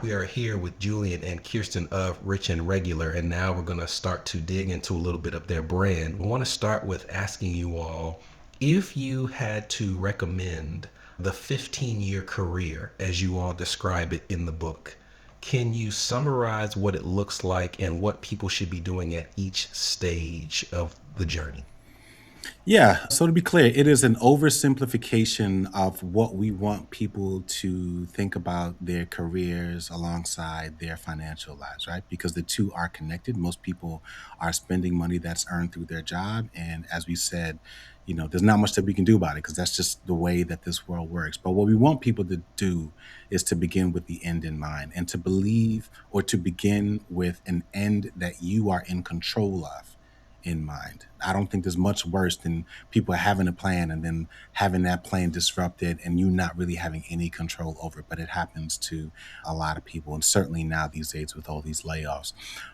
We are here with Julian and Kiersten of Rich and Regular, and now we're going to start to dig into a little bit of their brand. We want to start with asking you all if you had to recommend the 15-year career as you all describe it in the book. Can you summarize what it looks like and what people should be doing at each stage of the journey? Yeah, so to be clear, it is an oversimplification of what we want people to think about their careers alongside their financial lives, right? Because the two are connected. Most people are spending money that's earned through their job. And as we said, there's not much that we can do about it because that's just the way that this world works. But what we want people to do is to begin with the end in mind and to believe or to begin with an end that you are in control of in mind. I don't think there's much worse than people having a plan and then having that plan disrupted and you not really having any control over it. But it happens to a lot of people, and certainly now these days with all these layoffs.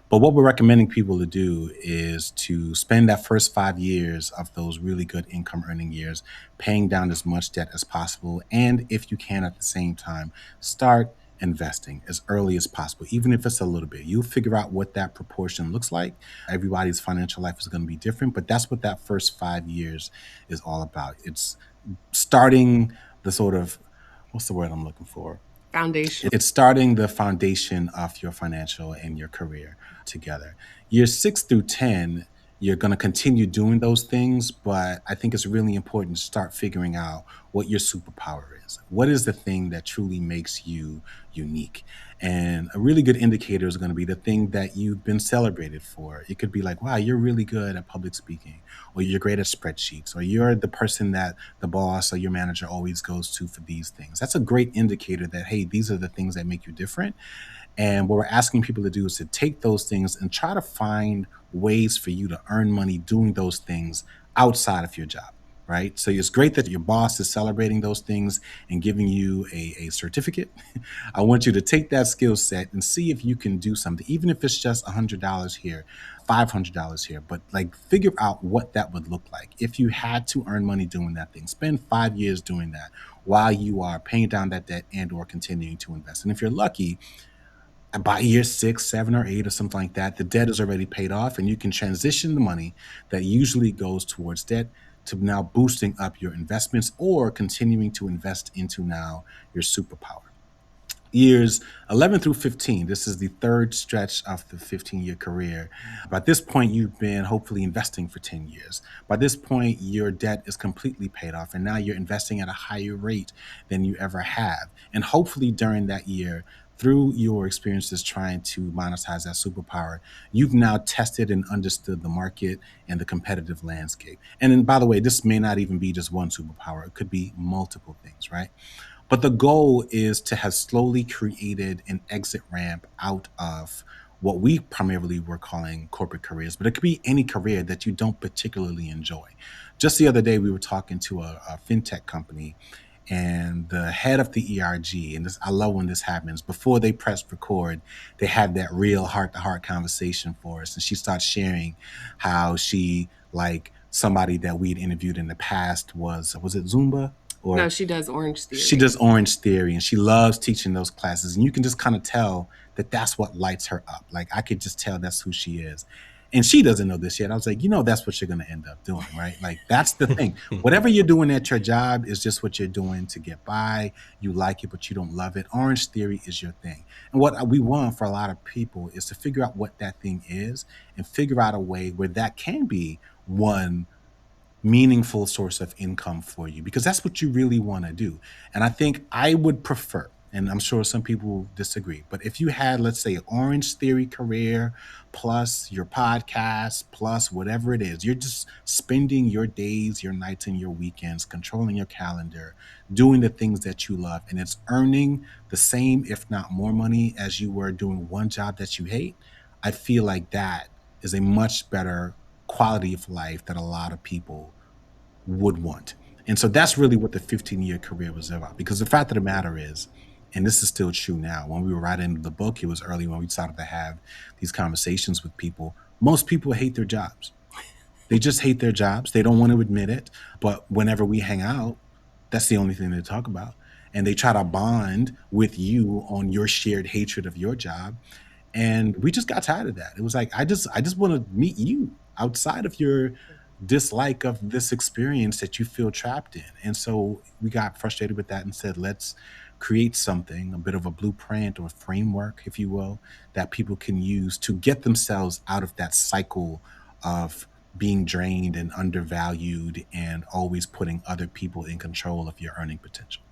But what we're recommending people to do is to spend that first 5 years of those really good income earning years paying down as much debt as possible. And if you can at the same time, start investing as early as possible, even if it's a little bit. You figure out what that proportion looks like. Everybody's financial life is going to be different, but that's what that first 5 years is all about. It's starting the sort of, what's the word I'm looking for? Foundation. It's starting the foundation of your financial and your career together. Years 6 through 10, you're going to continue doing those things, but I think it's really important to start figuring out what your superpower is. What is the thing that truly makes you unique? And a really good indicator is going to be the thing that you've been celebrated for. It could be like, wow, you're really good at public speaking, or you're great at spreadsheets, or you're the person that the boss or your manager always goes to for these things. That's a great indicator that, hey, these are the things that make you different. And what we're asking people to do is to take those things and try to find ways for you to earn money doing those things outside of your job. Right. So it's great that your boss is celebrating those things and giving you a certificate. I want you to take that skill set and see if you can do something, even if it's just $100 here, $500 here, but like figure out what that would look like. If you had to earn money doing that thing, spend 5 years doing that while you are paying down that debt and or continuing to invest. And if you're lucky, by year 6, 7, or 8 or something like that, the debt is already paid off and you can transition the money that usually goes towards debt to now boosting up your investments or continuing to invest into now your superpower. Years 11 through 15, this is the third stretch of the 15-year career. By this point, you've been hopefully investing for 10 years. By this point, your debt is completely paid off, and now you're investing at a higher rate than you ever have. And hopefully, during that year, through your experiences trying to monetize that superpower, you've now tested and understood the market and the competitive landscape. And then, by the way, this may not even be just one superpower, it could be multiple things, right? But the goal is to have slowly created an exit ramp out of what we primarily were calling corporate careers, but it could be any career that you don't particularly enjoy. Just the other day, we were talking to a fintech company, and the head of the ERG, and this, I love when this happens, before they press record, they have that real heart to heart conversation for us. And she starts sharing how she, like somebody that we'd interviewed in the past, was it Zumba? No, Or she does Orange she Theory. does Orange Theory and she loves teaching those classes. And you can just kind of tell that that's what lights her up. Like I could just tell that's who she is. And she doesn't know this yet. I was like, that's what you're going to end up doing, right? Like that's the thing. Whatever you're doing at your job is just what you're doing to get by. You like it, but you don't love it. Orange Theory is your thing. And what we want for a lot of people is to figure out what that thing is and figure out a way where that can be one meaningful source of income for you because that's what you really want to do. And I think I would prefer, and I'm sure some people disagree, but if you had, let's say, an Orange Theory career plus your podcast plus whatever it is, you're just spending your days, your nights, and your weekends controlling your calendar, doing the things that you love, and it's earning the same, if not more money as you were doing one job that you hate. I feel like that is a much better quality of life that a lot of people would want. And so that's really what the 15-year career was about. Because the fact of the matter is, and this is still true now, when we were writing the book, it was early when we started to have these conversations with people. Most people hate their jobs. They just hate their jobs. They don't want to admit it. But whenever we hang out, that's the only thing they talk about. and they try to bond with you on your shared hatred of your job. And we just got tired of that. It was like, I just want to meet you outside of your dislike of this experience that you feel trapped in. And so we got frustrated with that and said, let's create something, a bit of a blueprint or framework, if you will, that people can use to get themselves out of that cycle of being drained and undervalued and always putting other people in control of your earning potential.